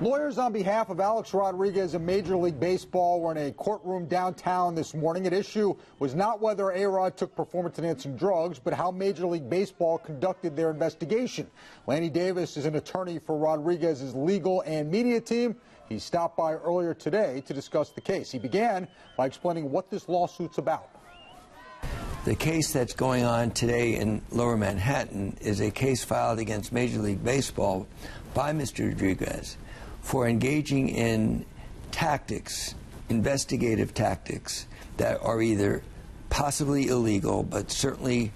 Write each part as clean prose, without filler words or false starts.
Lawyers on behalf of Alex Rodriguez of Major League Baseball were in a courtroom downtown this morning. At issue was not whether A-Rod took performance-enhancing drugs, but how Major League Baseball conducted their investigation. Lanny Davis is an attorney for Rodriguez's legal and media team. He stopped by earlier today to discuss the case. He began by explaining what this lawsuit's about. The case that's going on today in Lower Manhattan is a case filed against Major League Baseball by Mr. Rodriguez for engaging in tactics, investigative tactics, that are either possibly illegal but certainly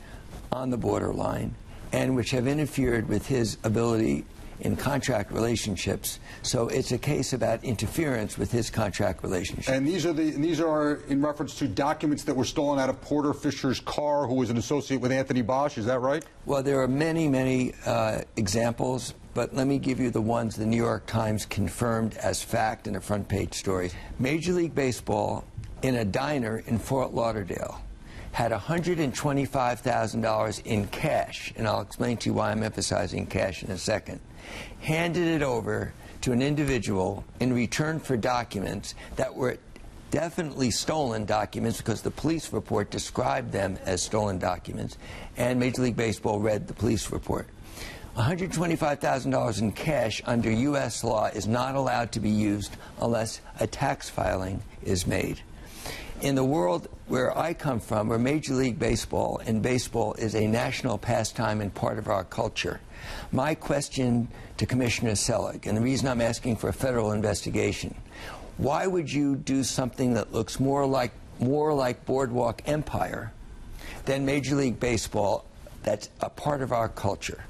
on the borderline, and which have interfered with his ability in contract relationships. So it's a case about interference with his contract relationship. And these are in reference to documents that were stolen out of Porter Fisher's car, who was an associate with Anthony Bosch. Is that right? Well, there are many examples, but let me give you the ones the New York Times confirmed as fact in a front page story. Major League Baseball, in a diner in Fort Lauderdale, had $125,000 in cash, and I'll explain to you why I'm emphasizing cash in a second, handed it over to an individual in return for documents that were definitely stolen documents, because the police report described them as stolen documents, and Major League Baseball read the police report. $125,000 in cash under U.S. law is not allowed to be used unless a tax filing is made. In the world where I come from, where Major League Baseball and baseball is a national pastime and part of our culture, my question to Commissioner Selig, and the reason I'm asking for a federal investigation, why would you do something that looks more like Boardwalk Empire than Major League Baseball that's a part of our culture?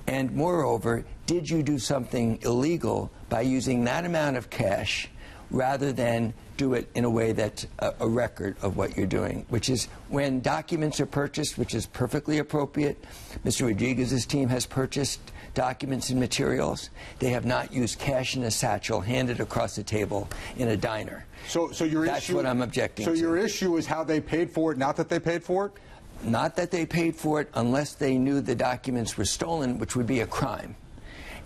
And moreover, did you do something illegal by using that amount of cash rather than do it in a way that's a record of what you're doing, which is when documents are purchased, which is perfectly appropriate. Mr. Rodriguez's team has purchased documents and materials. They have not used cash in a satchel handed across the table in a diner. So your That's issue, what I'm objecting to. So your issue is how they paid for it, not that they paid for it? Not that they paid for it unless they knew the documents were stolen, which would be a crime.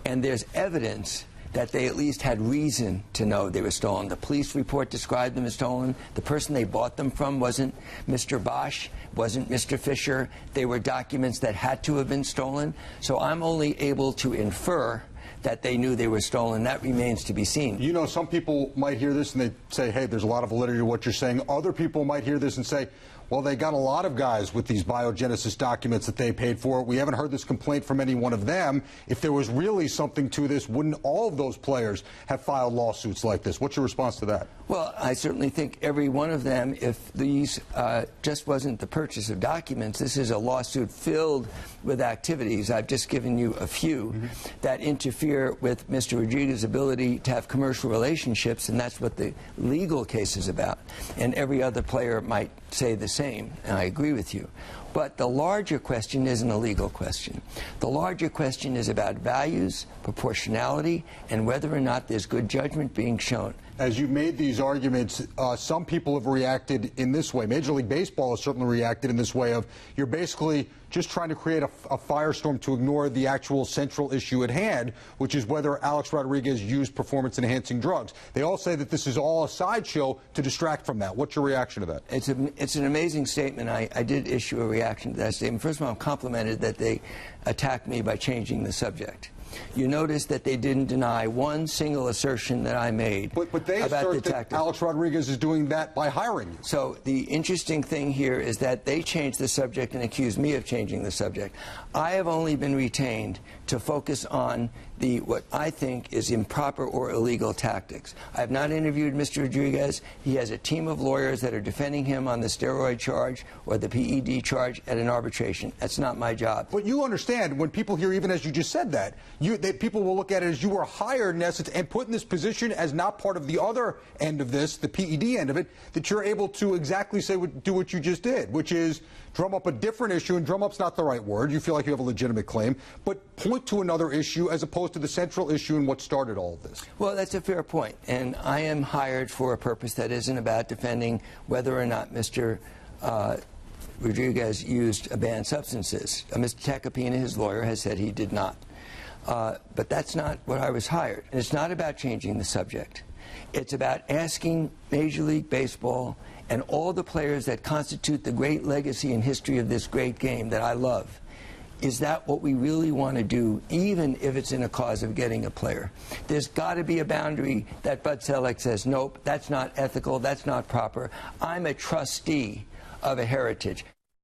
And there's evidence that they at least had reason to know they were stolen. The police report described them as stolen. The person they bought them from wasn't Mr. Bosch, wasn't Mr. Fisher. They were documents that had to have been stolen. So I'm only able to infer that they knew they were stolen. That remains to be seen. You know, some people might hear this and they say, hey, there's a lot of validity to what you're saying. Other people might hear this and say, well, they got a lot of guys with these biogenesis documents that they paid for. We haven't heard this complaint from any one of them. If there was really something to this, wouldn't all of those players have filed lawsuits like this? What's your response to that? Well, I certainly think every one of them, if these just wasn't the purchase of documents, this is a lawsuit filled with activities. I've just given you a few that interfere with Mr. Rodriguez's ability to have commercial relationships, and that's what the legal case is about. And every other player might say the same, and I agree with you. But the larger question isn't a legal question. The larger question is about values, proportionality, and whether or not there's good judgment being shown. As you've made these arguments, some people have reacted in this way. Major League Baseball has certainly reacted in this way of, you're basically just trying to create a firestorm to ignore the actual central issue at hand, which is whether Alex Rodriguez used performance-enhancing drugs. They all say that this is all a sideshow to distract from that. What's your reaction to that? It's an amazing statement. I did issue a reaction to that statement. First of all, I'm complimented that they attacked me by changing the subject. You notice that they didn't deny one single assertion that I made but they about assert the that tactic. Alex Rodriguez is doing that by hiring you. So the interesting thing here is that they changed the subject and accused me of changing the subject. I have only been retained to focus on what I think is improper or illegal tactics. I have not interviewed Mr. Rodriguez. He has a team of lawyers that are defending him on the steroid charge or the PED charge at an arbitration. That's not my job. But you understand, when people hear, even as you just said that, people will look at it as you were hired, in essence, and put in this position as not part of the other end of this, the PED end of it, that you're able to exactly do what you just did, which is drum up a different issue, and drum up's not the right word. You feel like you have a legitimate claim, but point to another issue as opposed to the central issue and what started all of this. Well, that's a fair point, and I am hired for a purpose that isn't about defending whether or not Mr. Rodriguez used banned substances. Mr. Tacopina, his lawyer, has said he did not. But that's not what I was hired. And it's not about changing the subject. It's about asking Major League Baseball and all the players that constitute the great legacy and history of this great game that I love, is that what we really want to do, even if it's in a cause of getting a player? There's got to be a boundary that Bud Selig says, nope, that's not ethical, that's not proper. I'm a trustee of a heritage.